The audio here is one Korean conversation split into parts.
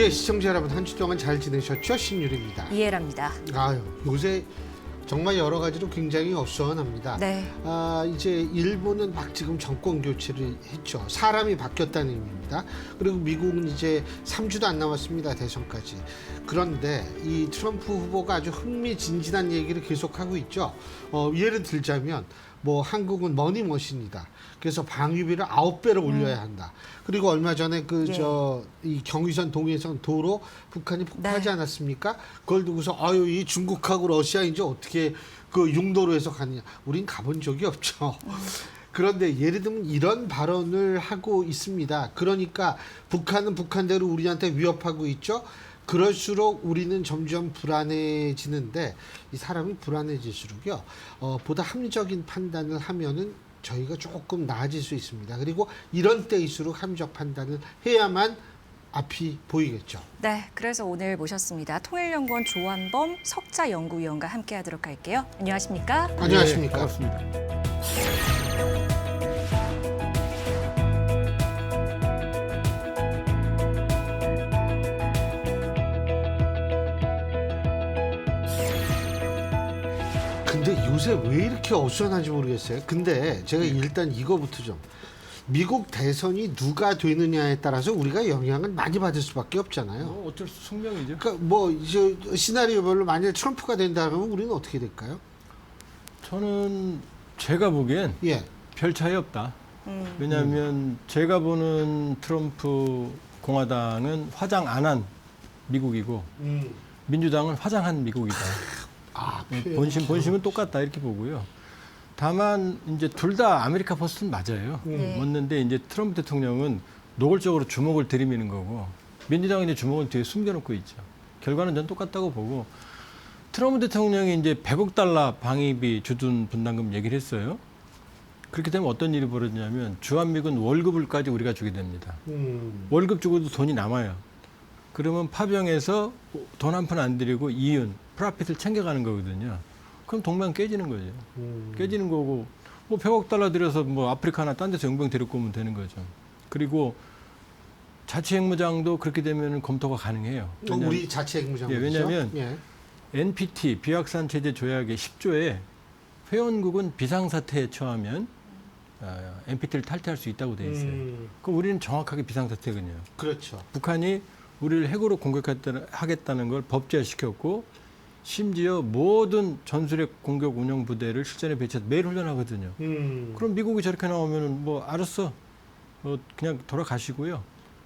예, 시청자 여러분 한 주 동안 잘 지내셨죠? 신유리입니다. 이해랍니다. 아유, 요새 정말 여러 가지로 굉장히 어수선합니다. 네. 이제 일본은 막 지금 정권 교체를 했죠. 사람이 바뀌었다는 의미입니다. 그리고 미국은 이제 3주도 안 남았습니다. 대선까지. 그런데 이 트럼프 후보가 아주 흥미진진한 얘기를 계속하고 있죠. 예를 들자면 뭐 한국은 머니머신이다. 그래서 방위비를 9배로 올려야 한다. 그리고 얼마 전에 이 경의선 동해선 도로 북한이 폭파하지 네. 않았습니까? 그걸 두고서 이 중국하고 러시아 이제 어떻게 그 육로로해서 가느냐. 우린 가본 적이 없죠. 그런데 예를 들면 이런 발언을 하고 있습니다. 그러니까 북한은 북한대로 우리한테 위협하고 있죠. 그럴수록 우리는 점점 불안해지는데 이 사람이 불안해질수록요. 보다 합리적인 판단을 하면은 저희가 조금 나아질 수 있습니다. 그리고 이런 때일수록 합리적 판단을 해야만 앞이 보이겠죠. 네, 그래서 오늘 모셨습니다. 통일연구원 조한범 석자연구위원과 함께하도록 할게요. 안녕하십니까? 안녕하십니까? 반갑습니다. 근데 요새 왜 이렇게 어수선한지 모르겠어요. 근데 제가 일단 이거부터 좀 미국 대선이 누가 되느냐에 따라서 우리가 영향을 많이 받을 수밖에 없잖아요. 어쩔 수 숙명이죠. 그러니까 뭐 이제 시나리오별로 만약 트럼프가 된다면 우리는 어떻게 될까요? 저는 제가 보기엔 예. 별 차이 없다. 왜냐하면 제가 보는 트럼프 공화당은 화장 안 한 미국이고 민주당은 화장한 미국이다. 본심은 똑같다 이렇게 보고요. 다만 이제 둘 다 아메리카 퍼스트는 맞아요. 네. 맞는데 이제 트럼프 대통령은 노골적으로 주목을 들이미는 거고 민주당은 이제 주목을 뒤에 숨겨놓고 있죠. 결과는 전 똑같다고 보고 트럼프 대통령이 이제 100억 달러 방위비 주둔 분담금 얘기를 했어요. 그렇게 되면 어떤 일이 벌어지냐면 주한미군 월급을까지 우리가 주게 됩니다. 월급 주고도 돈이 남아요. 그러면 파병에서 돈 한 푼 안 들이고 이윤, 프라핏을 챙겨가는 거거든요. 그럼 동맹 깨지는 거죠. 깨지는 거고 뭐 100억 달러 들여서 뭐 아프리카나 딴 데서 용병 데리고 오면 되는 거죠. 그리고 자치 핵무장도 그렇게 되면 검토가 가능해요. 우리 자체 핵무장. 예, 왜냐하면 예. NPT 비확산 체제 조약의 10조에 회원국은 비상사태에 처하면 NPT를 탈퇴할 수 있다고 돼 있어요. 그럼 우리는 정확하게 비상사태거든요. 그렇죠. 북한이 우리를 핵으로 공격하겠다는 걸 법제화시켰고 심지어 모든 전술핵 공격 운영 부대를 실전에 배치해서 매일 훈련하거든요. 그럼 미국이 저렇게 나오면 뭐 알았어, 그냥 돌아가시고요.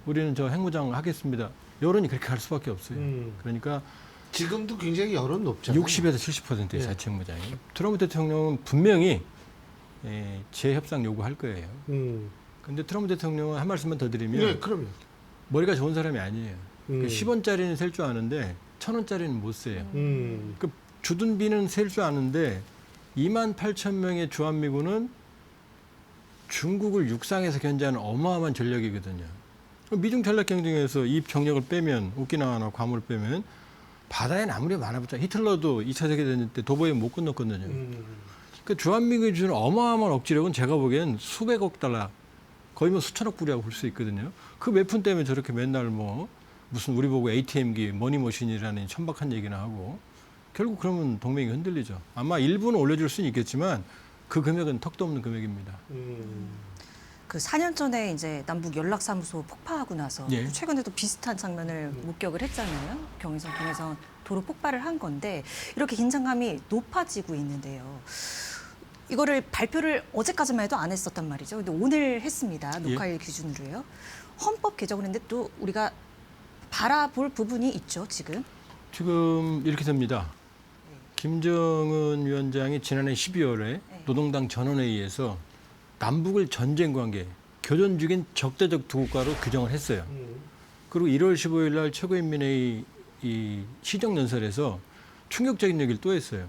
우리는 저 핵무장 하겠습니다. 여론이 그렇게 갈 수밖에 없어요. 그러니까 지금도 굉장히 여론 높잖아요. 60에서 70%의 예. 자체 핵무장이. 트럼프 대통령은 분명히 재협상 요구할 거예요. 근데 트럼프 대통령은 한 말씀만 더 드리면 네, 그럼요. 머리가 좋은 사람이 아니에요. 10원짜리는 셀 줄 아는데 1000원짜리는 못 세요. 그 주둔비는 셀 줄 아는데 28,000명의 주한미군은 중국을 육상에서 견제하는 어마어마한 전력이거든요. 미중 전략 경쟁에서 이 병력을 빼면 오키나와나 괌을 빼면 바다에 아무리 많아봤자 히틀러도 2차 세계대전 때 도보에 못 건넜거든요. 그 주한미군이 주는 어마어마한 억지력은 제가 보기엔 수백억 달러, 거의 뭐 수천억 불이라고 볼 수 있거든요. 그 몇 푼 때문에 저렇게 맨날 뭐 무슨 우리 보고 ATM기, 머니머신이라는 천박한 얘기나 하고 결국 그러면 동맹이 흔들리죠. 아마 일부는 올려줄 수는 있겠지만 그 금액은 턱도 없는 금액입니다. 그 4년 전에 이제 남북 연락사무소 폭파하고 나서 예. 최근에도 비슷한 장면을 목격을 했잖아요. 경의선 동해선 도로 폭발을 한 건데 이렇게 긴장감이 높아지고 있는데요. 이거를 발표를 어제까지만 해도 안 했었단 말이죠. 근데 오늘 했습니다. 녹화일 기준으로요. 헌법 개정을 했는데 또 우리가 바라볼 부분이 있죠, 지금. 지금 이렇게 됩니다. 김정은 위원장이 지난해 12월에 노동당 전원회의에서 남북을 전쟁 관계, 교전 중인 적대적 두 국가로 규정을 했어요. 그리고 1월 15일 날 최고인민회의 이 시정연설에서 충격적인 얘기를 또 했어요.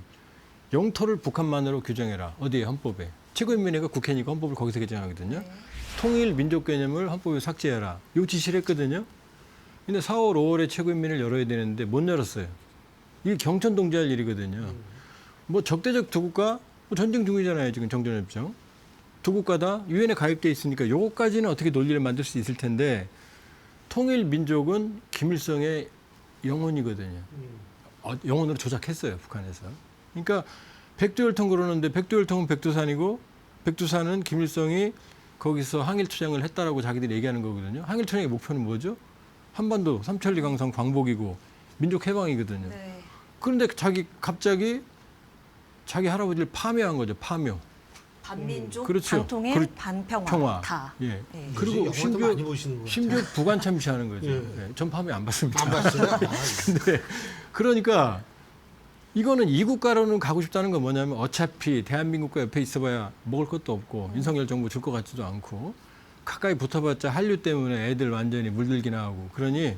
영토를 북한만으로 규정해라. 어디에? 헌법에. 최고인민회의가 국회니까 헌법을 거기서 개정하거든요. 통일 민족 개념을 헌법에 삭제해라. 이 지시를 했거든요. 근데 4월, 5월에 최고인민회의를 열어야 되는데 못 열었어요. 이게 경천동지할 일이거든요. 뭐 적대적 두 국가, 뭐 전쟁 중이잖아요. 지금 정전협정. 두 국가 다 유엔에 가입돼 있으니까 요거까지는 어떻게 논리를 만들 수 있을 텐데 통일 민족은 김일성의 영혼이거든요. 영혼으로 조작했어요, 북한에서. 그러니까 백두혈통 그러는데 백두혈통은 백두산이고 백두산은 김일성이 거기서 항일투쟁을 했다라고 자기들이 얘기하는 거거든요. 항일투쟁의 목표는 뭐죠? 한반도 삼천리 강성 광복이고 민족 해방이거든요. 네. 그런데 갑자기 자기 할아버지를 파묘한 거죠. 파묘. 반민족, 그렇죠. 반통일, 반평화 평화. 다. 예. 네. 그리고 영화도 많이 보시는 것 심지어 같아요. 부관 참시하는 거죠. 예. 예. 전 파묘 안 봤습니다. 안 봤어요? 아, 근데 그러니까 이거는 이 국가로는 가고 싶다는 건 뭐냐면 어차피 대한민국과 옆에 있어봐야 먹을 것도 없고 윤석열 정부 줄 것 같지도 않고 가까이 붙어봤자 한류 때문에 애들 완전히 물들기나 하고 그러니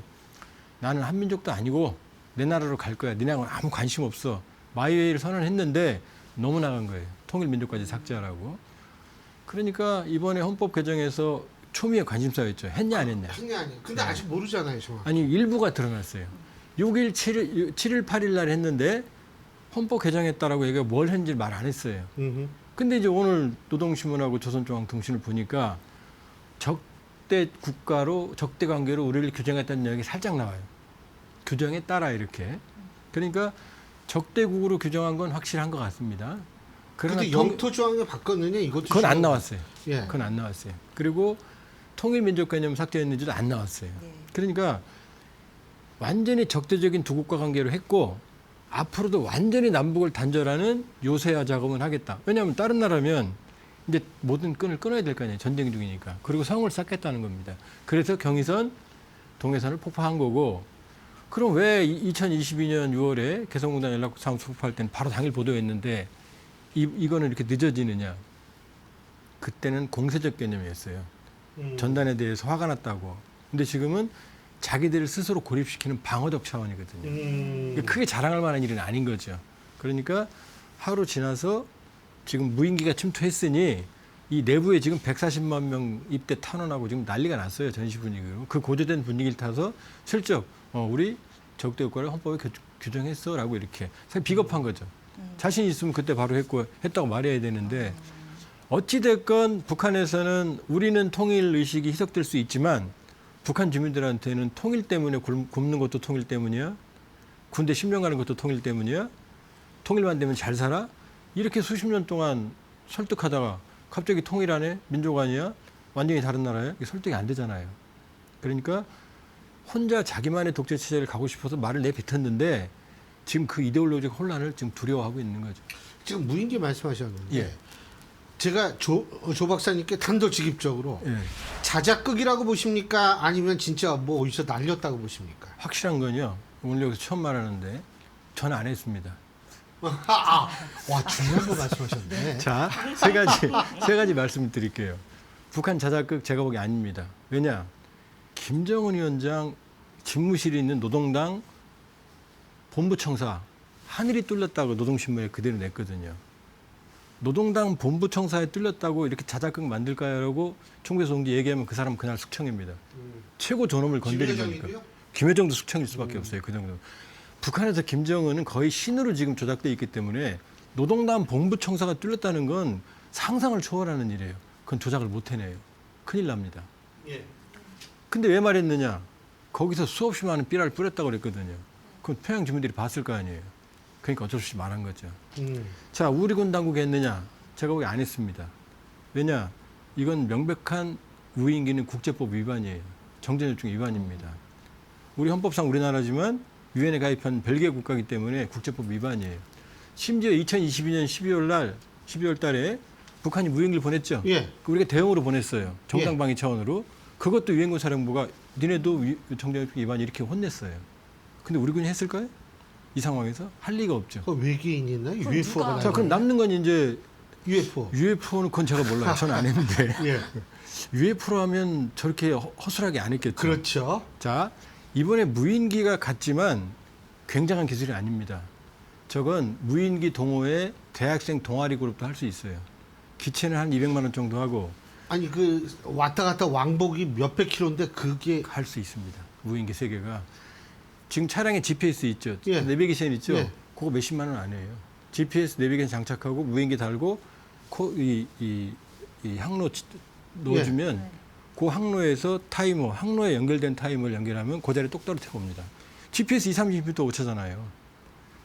나는 한민족도 아니고 내 나라로 갈 거야. 니네하고는 아무 관심 없어. 마이웨이를 선언했는데 너무 나간 거예요. 통일민족까지 삭제하라고. 그러니까 이번에 헌법 개정에서 초미의 관심사였죠. 했냐 안 했냐. 아니. 근데 아직 모르잖아요, 정확히. 아니 일부가 드러났어요. 6일, 7일, 8일 날 했는데 헌법 개정했다라고 얘기가 뭘 했는지 말 안 했어요. 근데 이제 오늘 노동신문하고 조선중앙통신을 보니까 적대 국가로 적대 관계로 우리를 규정했다는 내용이 살짝 나와요. 규정에 따라 이렇게. 그러니까 적대국으로 규정한 건 확실한 것 같습니다. 근데 영토 조항에 바꿨느냐 이것도 그건 안 중요한 나왔어요. 예. 그건 안 나왔어요. 그리고 통일민족 개념 삭제했는지도 안 나왔어요. 네. 그러니까 완전히 적대적인 두 국가 관계로 했고 앞으로도 완전히 남북을 단절하는 요새화 작업을 하겠다. 왜냐하면 다른 나라면 이제 모든 끈을 끊어야 될 거 아니에요. 전쟁 중이니까. 그리고 성을 쌓겠다는 겁니다. 그래서 경의선, 동해선을 폭파한 거고 그럼 왜 2022년 6월에 개성공단 연락사무소 폭파할 때는 바로 당일 보도했는데 이거는 이렇게 늦어지느냐. 그때는 공세적 개념이었어요. 전단에 대해서 화가 났다고. 근데 지금은 자기들을 스스로 고립시키는 방어적 차원이거든요. 크게 자랑할 만한 일은 아닌 거죠. 그러니까 하루 지나서 지금 무인기가 침투했으니 이 내부에 지금 140만 명 입대 탄원하고 지금 난리가 났어요. 전시 분위기로. 그 고조된 분위기를 타서 슬쩍 우리 적대 국가를 헌법에 규정했어라고 이렇게 사실 비겁한 거죠. 자신 있으면 그때 바로 했다고 말해야 되는데 어찌됐건 북한에서는 우리는 통일 의식이 희석될 수 있지만 북한 주민들한테는 통일 때문에 굶는 것도 통일 때문이야. 군대 10년 가는 것도 통일 때문이야. 통일만 되면 잘 살아. 이렇게 수십 년 동안 설득하다가 갑자기 통일하네. 민족 아니야. 완전히 다른 나라야. 이게 설득이 안 되잖아요. 그러니까 혼자 자기만의 독재 체제를 가고 싶어서 말을 내뱉었는데 지금 그 이데올로기적 혼란을 지금 두려워하고 있는 거죠. 지금 무인기 말씀하셨는데 예. 제가 조 박사님께 단도직입적으로 예. 자작극이라고 보십니까? 아니면 진짜 뭐 어디서 날렸다고 보십니까? 확실한 건요. 오늘 여기서 처음 말하는데 저는 안 했습니다. 와 중요한 거 말씀하셨네. 자, 세 가지 말씀드릴게요. 북한 자작극 제가 보기 아닙니다. 왜냐? 김정은 위원장 집무실에 있는 노동당 본부청사 하늘이 뚫렸다고 노동신문에 그대로 냈거든요. 노동당 본부청사에 뚫렸다고 이렇게 자작극 만들까요라고 총괄 송지 얘기하면 그 사람은 그날 숙청입니다. 최고 존엄을 건드린 거니까. 김여정이고요? 김여정도 숙청일 수밖에 없어요. 그 정도. 북한에서 김정은은 거의 신으로 지금 조작돼 있기 때문에 노동당 본부청사가 뚫렸다는 건 상상을 초월하는 일이에요. 그건 조작을 못 해내요. 큰일 납니다. 예. 근데 왜 말했느냐? 거기서 수없이 많은 삐라를 뿌렸다고 그랬거든요. 그건 평양 주민들이 봤을 거 아니에요. 그러니까 어쩔 수 없이 말한 거죠. 자, 우리 군 당국이 했느냐? 제가 보기 안 했습니다. 왜냐? 이건 명백한 무인기는 국제법 위반이에요. 정전협정 위반입니다. 우리 헌법상 우리나라지만 유엔에 가입한 벨기에 국가이기 때문에 국제법 위반이에요. 심지어 2022년 12월 달에 북한이 무인기를 보냈죠. 예. 우리가 대응으로 보냈어요. 정당방위 차원으로. 그것도 유엔군 사령부가 니네도 정전협정 위반 이렇게 혼냈어요. 근데 우리 군이 했을까요? 이 상황에서 할 리가 없죠. 그 외계인이 있나? 그럼 UFO가 누가- 자, 그럼 남는 건 이제 UFO. UFO는 그건 제가 몰라요. 저는 안 했는데. 예. UFO로 하면 저렇게 허술하게 안 했겠죠. 그렇죠. 자, 이번에 무인기가 갔지만 굉장한 기술이 아닙니다. 저건 무인기 동호회 대학생 동아리 그룹도 할 수 있어요. 기체는 한 200만 원 정도 하고 아니 그 왔다 갔다 왕복이 몇백 킬로인데 그게 할 수 있습니다. 무인기 3개가. 지금 차량에 GPS 있죠. 예. 내비게이션 있죠. 예. 그거 몇십만 원 안 해요. GPS 내비게이션 장착하고 무인기 달고 이 항로 넣어주면 그 항로에서 타이머, 항로에 연결된 타이머를 연결하면 그 자리에 똑 떨어뜨리고 옵니다. GPS 2, 30m 오차잖아요.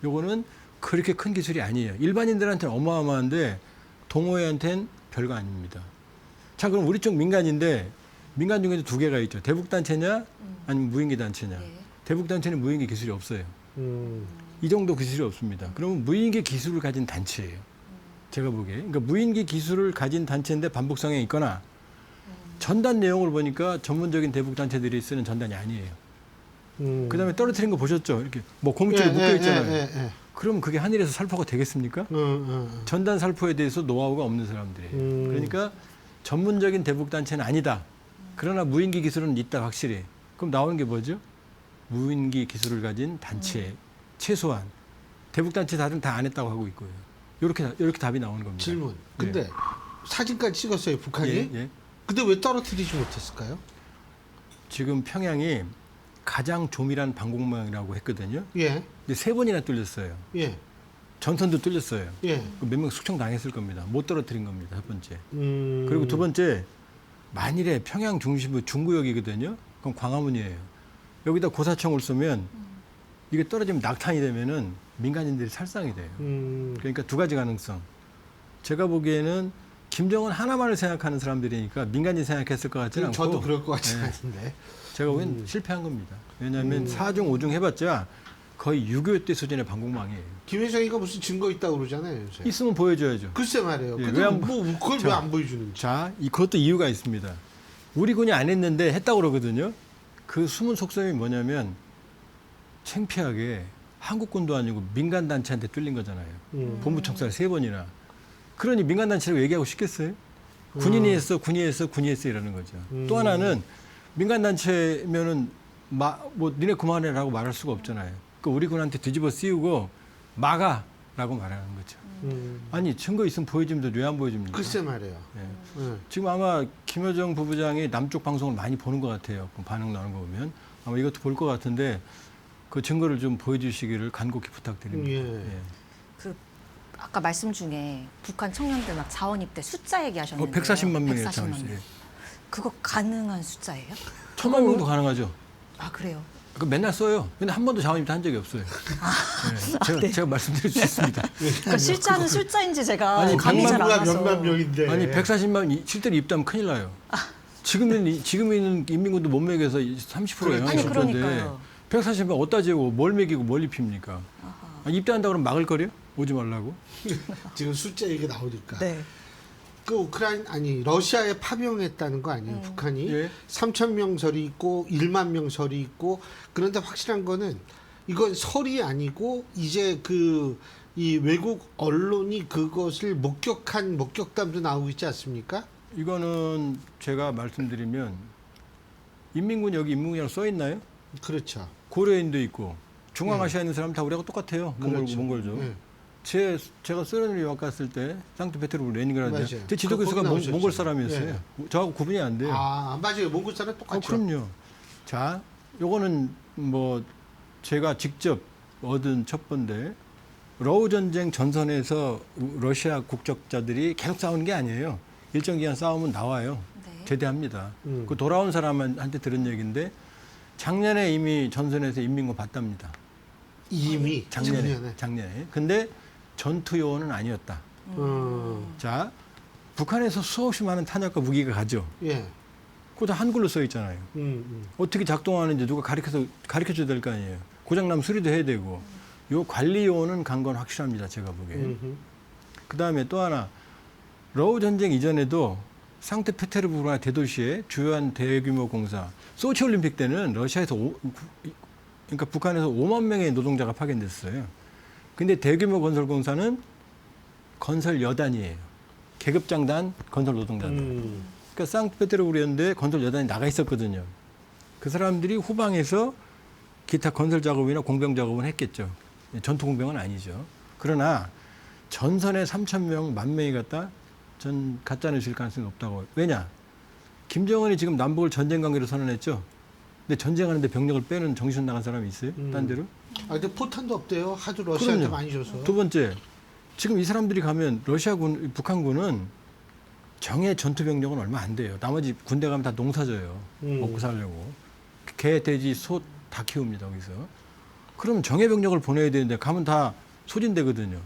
요거는 그렇게 큰 기술이 아니에요. 일반인들한테는 어마어마한데 동호회한테는 별거 아닙니다. 자, 그럼 우리 쪽 민간인데 민간 중에도 두 개가 있죠. 대북단체냐 아니면 무인기단체냐. 예. 대북단체는 무인기 기술이 없어요. 이 정도 기술이 없습니다. 그러면 무인기 기술을 가진 단체예요. 제가 보기에. 그러니까 무인기 기술을 가진 단체인데 반복성에 있거나 전단 내용을 보니까 전문적인 대북단체들이 쓰는 전단이 아니에요. 그다음에 떨어뜨린 거 보셨죠? 이렇게 뭐 고무줄에 묶여 있잖아요. 그럼 그게 하늘에서 살포가 되겠습니까? 전단 살포에 대해서 노하우가 없는 사람들이에요. 그러니까 전문적인 대북단체는 아니다. 그러나 무인기 기술은 있다 확실히. 그럼 나오는 게 뭐죠? 무인기 기술을 가진 단체 최소한 대북단체 다른 다 안 했다고 하고 있고요. 이렇게 답이 나오는 겁니다. 질문. 근데 사진까지 찍었어요, 북한이. 예. 근데 왜 떨어뜨리지 못했을까요? 지금 평양이 가장 조밀한 방공망이라고 했거든요. 예. 근데 3번이나 뚫렸어요. 예. 전선도 전선도 뚫렸어요. 예. 몇 명 숙청 당했을 겁니다. 못 떨어뜨린 겁니다. 첫 번째. 음. 그리고 두 번째, 만일에 평양 중심부 중구역이거든요. 그럼 광화문이에요. 여기다 고사총을 쏘면 이게 떨어지면 낙탄이 되면은 민간인들이 살상이 돼요. 그러니까 두 가지 가능성. 제가 보기에는 김정은 하나만을 생각하는 사람들이니까 민간인 생각했을 것 같지는 않고. 저도 그럴 것 같지 네. 않은데. 제가 보기엔 실패한 겁니다. 왜냐하면 4중, 5중 해봤자 거의 6.25 때 수준의 방공망이에요. 김혜정이가 무슨 증거 있다고 그러잖아요, 요새. 있으면 보여줘야죠. 글쎄 말이에요. 예, 근데 왜 안- 그걸 왜 안 보여주는지. 자, 이것도 이유가 있습니다. 우리 군이 안 했는데 했다고 그러거든요. 그 숨은 속셈이 뭐냐면 창피하게 한국군도 아니고 민간단체한테 뚫린 거잖아요. 본부청사를 3번이나. 그러니 민간단체라고 얘기하고 싶겠어요? 군인이 했어, 군이 했어, 군이 했어 이러는 거죠. 또 하나는 민간단체면은 뭐 니네 그만해라고 말할 수가 없잖아요. 그 우리 군한테 뒤집어 씌우고 막아라고 말하는 거죠. 아니 증거 있으면 보여주면 왜 안 보여줍니까? 글쎄 말이에요. 예. 예. 지금 아마 김여정 부부장이 남쪽 방송을 많이 보는 것 같아요. 그 반응 나오는 거 보면 아마 이것도 볼 것 같은데 그 증거를 좀 보여주시기를 간곡히 부탁드립니다. 예. 예. 그 아까 말씀 중에 북한 청년들 막 자원 입대 숫자 얘기하셨는데 140만 명이에요. 140만 명. 예. 그거 가능한 숫자예요? 1000만 명도 가능하죠. 아 그래요? 그 맨날 써요. 근데 한 번도 자원입대 한 적이 없어요. 예. 제가 말씀드릴 수 있습니다. 그러니까 실제하는 숫자인지 제가 아니, 감이 잘 안 인구가 와서. 몇만 명인데. 아니 140만 실제로 입다면 큰일 나요. 지금 있는 인민군도 못 먹여서 30% 영향이 아니, 줄 건데 그러니까요. 140만 어디다 재고 뭘 먹이고 뭘 입힙니까? 아니, 입대한다 그러면 막을 거려? 오지 말라고? 지금 숫자 얘기 나오니까. 네. 그 러시아에 파병했다는 거 아니에요, 북한이? 예. 3,000명 설이 있고 1만 명 설이 있고. 그런데 확실한 거는 이건 설이 아니고 이제 이 외국 언론이 그것을 목격한 목격담도 나오고 있지 않습니까? 이거는 제가 말씀드리면 인민군 여기 인민군이라고 써 있나요? 그렇죠. 고려인도 있고 중앙아시아에 있는 사람 다 우리하고 똑같아요. 그렇죠. 몽골족. 예. 제가 소련으로 유학 갔을 때 상트페테르부르크 레닌그라드 맞아요. 제 지도 교수가 거기 나오셨죠. 몽골 사람이었어요. 저하고 구분이 안 돼요. 아, 맞아요. 몽골 사람 똑같죠. 그럼요. 자, 요거는 뭐 제가 직접 얻은 첩보인데 러우 전쟁 전선에서 러시아 국적자들이 계속 싸우는 게 아니에요. 일정 기간 싸우면 나와요. 네. 제대합니다. 그 돌아온 사람한테 들은 얘기인데 작년에 이미 전선에서 인민군 봤답니다. 이미 작년에. 근데 전투 요원은 아니었다. 음. 자, 북한에서 수없이 많은 탄약과 무기가 가죠. 예. 그거 다 한글로 써 있잖아요. 음. 어떻게 작동하는지 누가 가르쳐줘야 될 거 아니에요. 고장나면 수리도 해야 되고. 요 관리 요원은 간 건 확실합니다. 제가 보기에. 그 다음에 또 하나. 러우 전쟁 이전에도 상트페테르부르크나 대도시에 주요한 대규모 공사. 소치 올림픽 때는 러시아에서 그러니까 북한에서 5만 명의 노동자가 파견됐어요. 근데 대규모 건설 공사는 건설 여단이에요. 계급장단 건설 노동자들. 그러니까 상트페테르부르크였는데 건설 여단이 나가 있었거든요. 그 사람들이 후방에서 기타 건설 작업이나 공병 작업은 했겠죠. 전투 공병은 아니죠. 그러나 전선에 3,000명, 10,000명이 갔다? 전 가짜뉴스일 가능성이 없다고. 왜냐? 김정은이 지금 남북을 전쟁 관계로 선언했죠. 근데 전쟁하는데 병력을 빼는 정신 나간 사람이 있어요? 딴 데로? 아, 근데 포탄도 없대요. 하도 러시아한테 그럼요. 많이 줘서. 두 번째, 지금 이 사람들이 가면 북한군은 정예 전투 병력은 얼마 안 돼요. 나머지 군대 가면 다 농사져요. 먹고 살려고. 개, 돼지, 소 다 키웁니다. 거기서. 그럼 정예 병력을 보내야 되는데 가면 다 소진되거든요.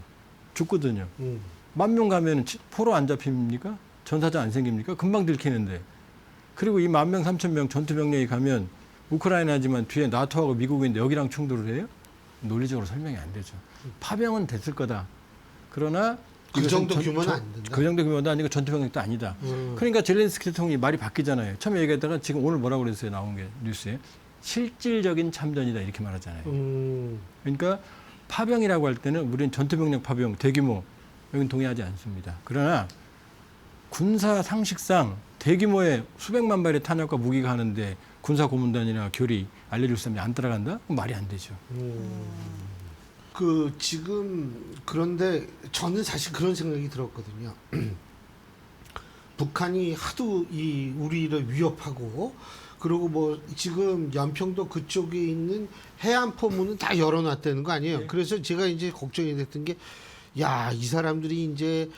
죽거든요. 10,000명 가면 포로 안 잡힙니까? 전사자 안 생깁니까? 금방 들키는데. 그리고 이 10,000명, 3,000명 전투 병력이 가면 우크라이나지만 뒤에 나토하고 미국인데 여기랑 충돌을 해요? 논리적으로 설명이 안 되죠. 파병은 됐을 거다. 그러나 그 이것은 정도 규모는 안 된다. 그 정도 규모도 아니고 전투 병력도 아니다. 그러니까 젤렌스키 대통령이 말이 바뀌잖아요. 처음에 얘기했다가 지금 오늘 뭐라고 그랬어요? 나온 게 뉴스에. 실질적인 참전이다 이렇게 말하잖아요. 그러니까 파병이라고 할 때는 우리는 전투 병력 파병 대규모 여기는 동의하지 않습니다. 그러나 군사 상식상 대규모의 수백만 발의 탄약과 무기가 하는데 군사 고문단이나 교리 알려줄 사람이 안 따라간다? 그럼 말이 안 되죠. 그 지금 그런데 저는 사실 그런 생각이 들었거든요. 북한이 하도 이 우리를 위협하고 그리고 뭐 지금 연평도 그쪽에 있는 해안포문은 다 열어놨다는 거 아니에요. 네. 그래서 제가 이제 걱정이 됐던 게 야, 이 사람들이 이제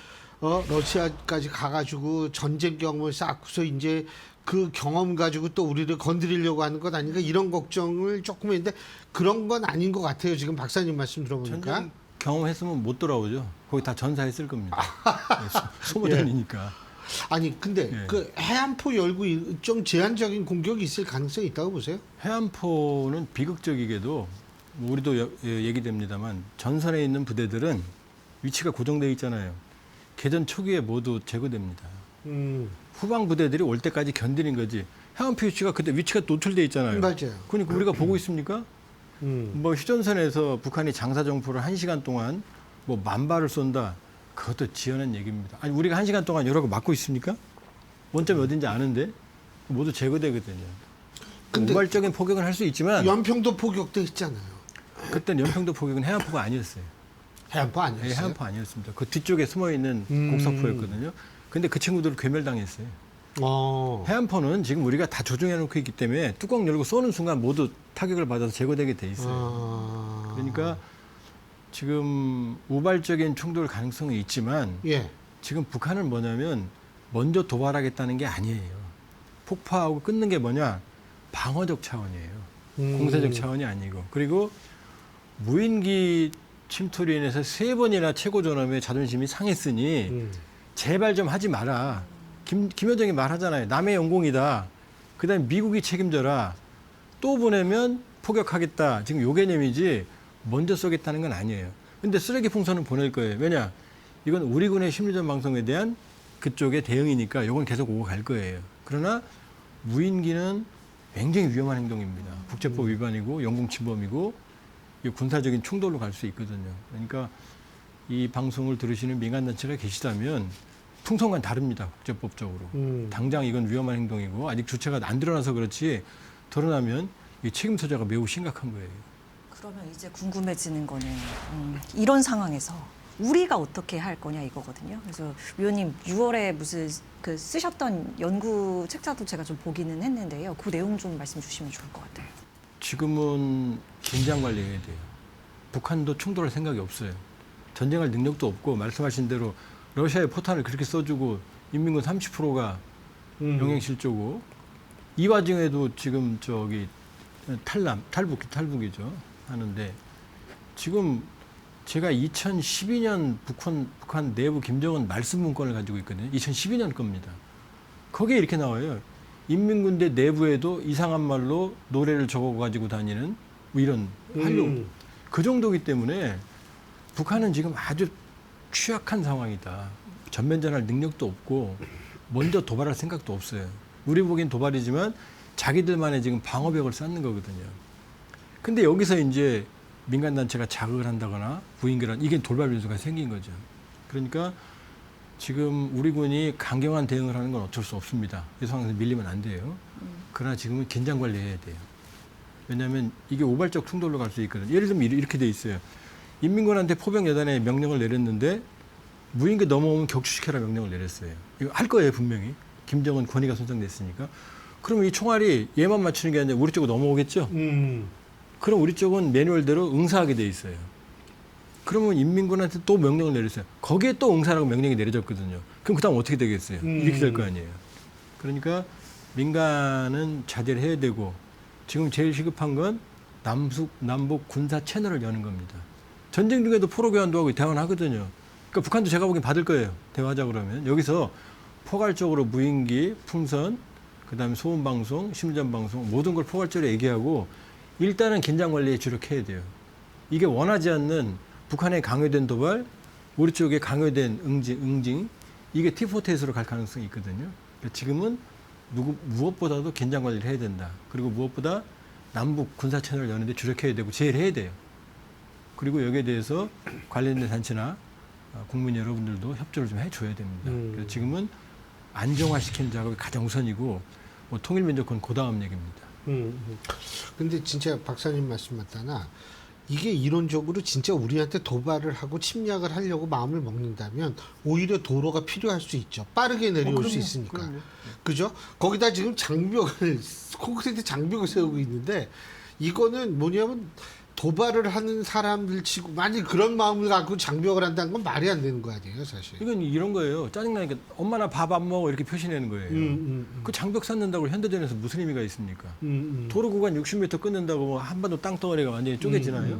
러시아까지 가가지고 전쟁 경험을 쌓고서 이제 그 경험 가지고 또 우리를 건드리려고 하는 것 아닌가 이런 걱정을 조금 했는데 그런 건 아닌 것 같아요. 지금 박사님 말씀 들어보니까. 전쟁 경험했으면 못 돌아오죠. 거기 다 전사했을 겁니다. 소모전이니까. 아니 근데 예. 그 해안포 열고 좀 제한적인 공격이 있을 가능성이 있다고 보세요? 해안포는 비극적이게도 뭐 우리도 얘기됩니다만 전선에 있는 부대들은 위치가 고정되어 있잖아요. 개전 초기에 모두 제거됩니다. 후방 부대들이 올 때까지 견디는 거지. 해안포 위치가 그때 위치가 노출돼 있잖아요. 맞아요. 그러니까 우리가 보고 있습니까? 음. 뭐 휴전선에서 북한이 장사정포를 1시간 동안 뭐 10,000발을 쏜다. 그것도 지어낸 얘기입니다. 아니 우리가 1시간 동안 여러 거 막고 있습니까? 원점이 어딘지 아는데 모두 제거되거든요. 근데 우발적인 포격은 할 수 있지만 연평도 포격도 했잖아요. 그때는 연평도 포격은 해안포가 아니었어요. 해안포 아니었어요? 예, 해안포 아니었습니다. 그 뒤쪽에 숨어 있는 곡사포였거든요. 근데 그 친구들을 괴멸당했어요. 해안포는 지금 우리가 다 조종해 놓고 있기 때문에 뚜껑 열고 쏘는 순간 모두 타격을 받아서 제거되게 돼 있어요. 그러니까 지금 우발적인 충돌 가능성이 있지만 예. 지금 북한은 뭐냐면 먼저 도발하겠다는 게 아니에요. 폭파하고 끊는 게 뭐냐? 방어적 차원이에요. 공세적 차원이 아니고. 그리고 무인기 침투로 인해서 3번이나 최고 존엄의 자존심이 상했으니 제발 좀 하지 마라. 김여정이 말하잖아요. 남의 영공이다. 그다음에 미국이 책임져라. 또 보내면 포격하겠다. 지금 요 개념이지 먼저 쏘겠다는 건 아니에요. 근데 쓰레기 풍선은 보낼 거예요. 왜냐? 이건 우리 군의 심리전 방송에 대한 그쪽의 대응이니까 이건 계속 오고 갈 거예요. 그러나 무인기는 굉장히 위험한 행동입니다. 국제법 위반이고 영공 침범이고 군사적인 충돌로 갈 수 있거든요. 그러니까 이 방송을 들으시는 민간단체가 계시다면 풍선과는 다릅니다. 국제법적으로. 당장 이건 위험한 행동이고 아직 주체가 안 드러나서 그렇지 드러나면 이 책임 소재가 매우 심각한 거예요. 그러면 이제 궁금해지는 거는 이런 상황에서 우리가 어떻게 할 거냐 이거거든요. 그래서 위원님 6월에 무슨 그 쓰셨던 연구 책자도 제가 좀 보기는 했는데요. 그 내용 좀 말씀 주시면 좋을 것 같아요. 지금은 긴장 관리해야 돼요. 북한도 충돌할 생각이 없어요. 전쟁할 능력도 없고 말씀하신 대로 러시아의 포탄을 그렇게 써주고 인민군 30%가 영행실조고 이 와중에도 지금 저기 탈북이죠 하는데 지금 제가 2012년 북한 내부 김정은 말씀 문건을 가지고 있거든요. 2012년 겁니다. 거기에 이렇게 나와요. 인민군대 내부에도 이상한 말로 노래를 적어가지고 다니는 뭐 이런 활용. 그 정도이기 때문에 북한은 지금 아주 취약한 상황이다. 전면전할 능력도 없고 먼저 도발할 생각도 없어요. 우리 보기엔 도발이지만 자기들만의 지금 방어벽을 쌓는 거거든요. 근데 여기서 이제 민간단체가 자극을 한다거나 부인결한 이게 돌발 변수가 생긴 거죠. 그러니까 지금 우리 군이 강경한 대응을 하는 건 어쩔 수 없습니다. 이 상황에서 밀리면 안 돼요. 그러나 지금은 긴장 관리해야 돼요. 왜냐하면 이게 우발적 충돌로 갈 수 있거든요. 예를 들면 이렇게 돼 있어요. 인민군한테 포병 여단에 명령을 내렸는데 무인기 넘어오면 격추시켜라 명령을 내렸어요. 이거 할 거예요 분명히. 김정은 권위가 손상됐으니까. 그러면 이 총알이 얘만 맞추는 게 아니라 우리 쪽으로 넘어오겠죠. 그럼 우리 쪽은 매뉴얼대로 응사하게 돼 있어요. 그러면 인민군한테 또 명령을 내렸어요. 거기에 또 응사라고 명령이 내려졌거든요. 그럼 그다음 어떻게 되겠어요? 이렇게 될 거 아니에요. 그러니까 민간은 자제를 해야 되고 지금 제일 시급한 건 남북 군사 채널을 여는 겁니다. 전쟁 중에도 포로 교환도 하고 대화는 하거든요. 그러니까 북한도 제가 보기엔 받을 거예요. 대화하자 그러면. 여기서 포괄적으로 무인기, 풍선, 그다음에 소음방송, 심전방송 모든 걸 포괄적으로 얘기하고 일단은 긴장 관리에 주력해야 돼요. 이게 원하지 않는 북한의 강요된 도발, 우리 쪽에 강요된 응징 이게 T4테스로 갈 가능성이 있거든요. 그러니까 지금은 무엇보다도 긴장 관리를 해야 된다. 그리고 무엇보다 남북 군사 채널을 여는데 주력해야 되고 제일 해야 돼요. 그리고 여기에 대해서 관련된 단체나 국민 여러분들도 협조를 좀 해줘야 됩니다. 그래서 지금은 안정화시키는 작업이 가장 우선이고 뭐 통일민족은 그 다음 얘기입니다. 근데 진짜 박사님 말씀 맞다나 이게 이론적으로 진짜 우리한테 도발을 하고 침략을 하려고 마음을 먹는다면 오히려 도로가 필요할 수 있죠. 빠르게 내려올 수 있으니까. 그럼요. 그죠? 거기다 지금 콘크리트 장벽을 세우고 있는데 이거는 뭐냐면 도발을 하는 사람들 치고 만약 그런 마음을 갖고 장벽을 한다는 건 말이 안 되는 거 아니에요, 사실. 이건 이런 거예요. 짜증나니까 엄마 나 밥 안 먹어 이렇게 표시내는 거예요. 그 장벽 쌓는다고 현대전에서 무슨 의미가 있습니까? 도로 구간 60m 끊는다고 한반도 땅덩어리가 완전히 쪼개지나요?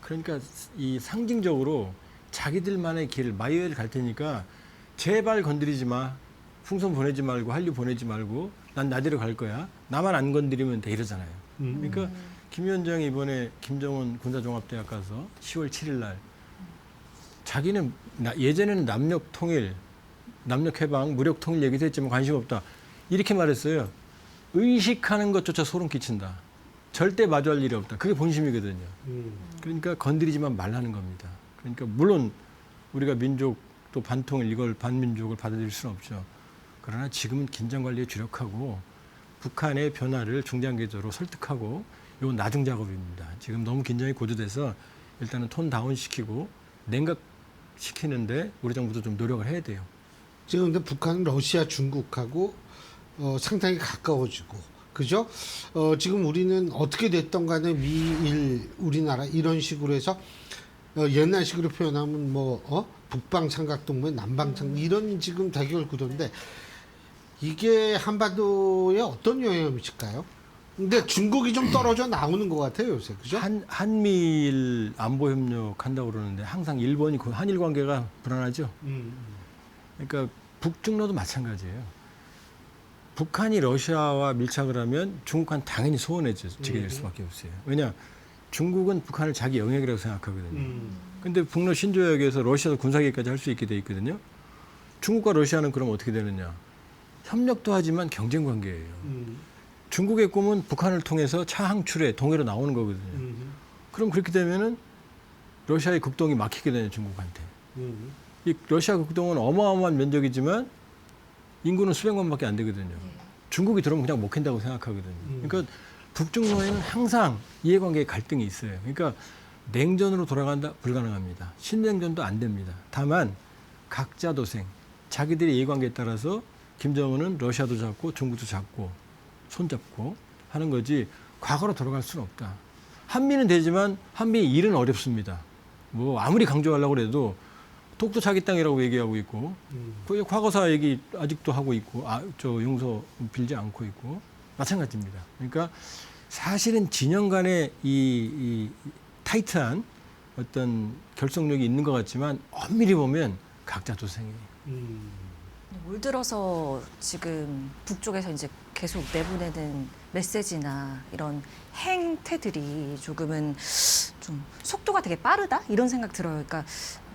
그러니까 이 상징적으로 자기들만의 길, 마이웨이를 갈 테니까 제발 건드리지 마. 풍선 보내지 말고 한류 보내지 말고 난 나대로 갈 거야. 나만 안 건드리면 돼 이러잖아요. 그러니까 김 위원장이 이번에 김정은 군사종합대학 가서 10월 7일 날 자기는 예전에는 남녘 통일, 남녘 해방, 무력 통일 얘기도 했지만 관심 없다. 이렇게 말했어요. 의식하는 것조차 소름 끼친다. 절대 마주할 일이 없다. 그게 본심이거든요. 그러니까 건드리지만 말라는 겁니다. 그러니까 물론 우리가 민족 또 반통일 이걸 반민족을 받아들일 수는 없죠. 그러나 지금은 긴장 관리에 주력하고 북한의 변화를 중장기적으로 설득하고 이건 나중 작업입니다. 지금 너무 긴장이 고조돼서 일단은 톤 다운 시키고 냉각시키는데 우리 정부도 좀 노력을 해야 돼요. 지금 근데 북한은 러시아, 중국하고 상당히 가까워지고, 그죠? 지금 우리는 어떻게 됐던 간에 미일, 우리나라 이런 식으로 해서 옛날식으로 표현하면 북방 삼각동맹, 남방 삼각 이런 지금 대결 구도인데 이게 한반도에 어떤 영향을 미칠까요? 근데 중국이 좀 떨어져 나오는 것 같아요, 요새. 그죠? 한미일 안보 협력 한다고 그러는데 항상 일본이 한일 관계가 불안하죠. 그러니까 북중로도 마찬가지예요. 북한이 러시아와 밀착을 하면 중국한 당연히 소원해지게 될 수밖에 없어요. 왜냐? 중국은 북한을 자기 영역이라고 생각하거든요. 근데 북러 신조약에서 러시아도 군사기까지 할 수 있게 돼 있거든요. 중국과 러시아는 그럼 어떻게 되느냐? 협력도 하지만 경쟁 관계예요. 중국의 꿈은 북한을 통해서 차 항출에 동해로 나오는 거거든요. 그럼 그렇게 되면은 러시아의 극동이 막히게 되는 중국한테. 이 러시아 극동은 어마어마한 면적이지만 인구는 수백만밖에 안 되거든요. 중국이 들어오면 그냥 못 캔다고 생각하거든요. 그러니까 북중로에는 항상 이해관계의 갈등이 있어요. 그러니까 냉전으로 돌아간다 불가능합니다. 신냉전도 안 됩니다. 다만 각자 도생, 자기들의 이해관계에 따라서 김정은은 러시아도 잡고 중국도 잡고 손잡고 하는 거지 과거로 돌아갈 수는 없다. 한미는 되지만 한미 일은 어렵습니다. 뭐 아무리 강조하려고 해도 독도 자기 땅이라고 얘기하고 있고 그 과거사 얘기 아직도 하고 있고 용서 빌지 않고 있고 마찬가지입니다. 그러니까 사실은 진영 간의 이 타이트한 어떤 결속력이 있는 것 같지만 엄밀히 보면 각자 도생이에요. 올 들어서 지금 북쪽에서 이제 계속 내보내는 메시지나 이런 행태들이 조금은 좀 속도가 되게 빠르다 이런 생각 들어요. 그러니까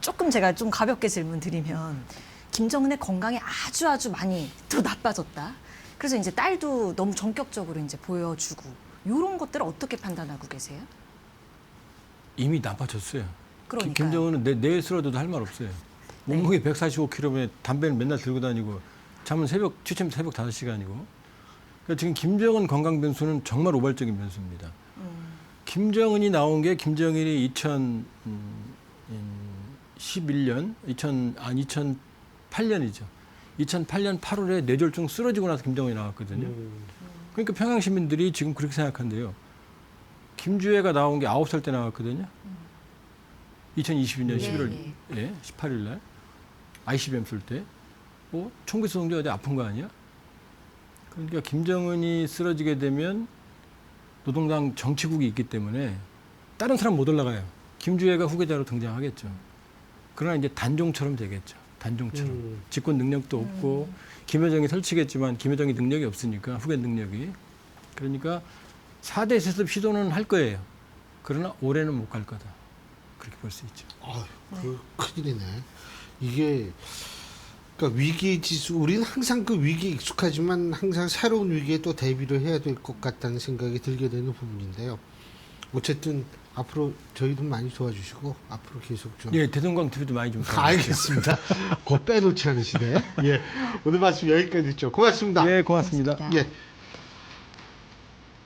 조금 제가 좀 가볍게 질문 드리면 김정은의 건강이 아주 많이 더 나빠졌다. 그래서 이제 딸도 너무 전격적으로 이제 보여주고 이런 것들을 어떻게 판단하고 계세요? 이미 나빠졌어요. 그러니까요. 김정은은 내일 쓰러져도 할 말 없어요. 몸무게 145kg에 담배는 맨날 들고 다니고 잠은 취침 새벽 5시간이고. 그러니까 지금 김정은 건강 변수는 정말 우발적인 변수입니다. 김정은이 나온 게 김정일이 2011년, 2008년이죠. 2008년 8월에 뇌졸중 쓰러지고 나서 김정은이 나왔거든요. 그러니까 평양 시민들이 지금 그렇게 생각한대요. 김주애가 나온 게 9살 때 나왔거든요. 2022년 예, 11월 예. 18일 날 ICBM 쏠 때 총기 쏘는 게 어디 아픈 거 아니야? 그러니까 김정은이 쓰러지게 되면 노동당 정치국이 있기 때문에 다른 사람 못 올라가요. 김주애가 후계자로 등장하겠죠. 그러나 이제 단종처럼 되겠죠. 단종처럼. 집권 능력도 없고 김여정이 설치겠지만 김여정이 능력이 없으니까 후계 능력이. 그러니까 4대 세습 시도는 할 거예요. 그러나 올해는 못 갈 거다. 그렇게 볼 수 있죠. 그 큰일이네. 이게 그러니까 위기 지수 우리는 항상 그 위기에 익숙하지만 항상 새로운 위기에 또 대비를 해야 될 것 같다는 생각이 들게 되는 부분인데요. 어쨌든 앞으로 저희도 많이 도와주시고 앞으로 계속 좀 예, 대동강 TV도 많이 좀 알겠습니다. 그거 빼놓지 않으시네. 예. 오늘 말씀 여기까지 듣죠. 고맙습니다. 예, 고맙습니다. 예.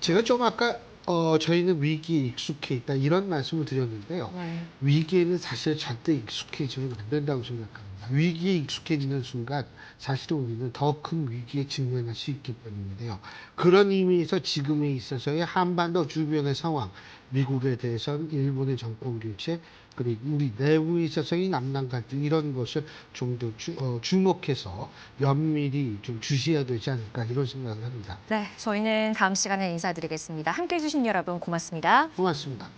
제가 좀 아까 저희는 위기에 익숙해 있다 이런 말씀을 드렸는데요. 위기에는 사실 절대 익숙해지면 안 된다고 생각합니다. 위기에 익숙해지는 순간 사실은 우리는 더 큰 위기에 직면할 수 있기 때문인데요. 그런 의미에서 지금에 있어서의 한반도 주변의 상황, 미국에 대해서는 일본의 정권 교체, 그리고 우리 내부에 있어서의 남남 갈등 이런 것을 좀 더 주목해서 면밀히 좀 주시해야 되지 않을까 이런 생각을 합니다. 네, 저희는 다음 시간에 인사드리겠습니다. 함께해 주신 여러분 고맙습니다. 고맙습니다.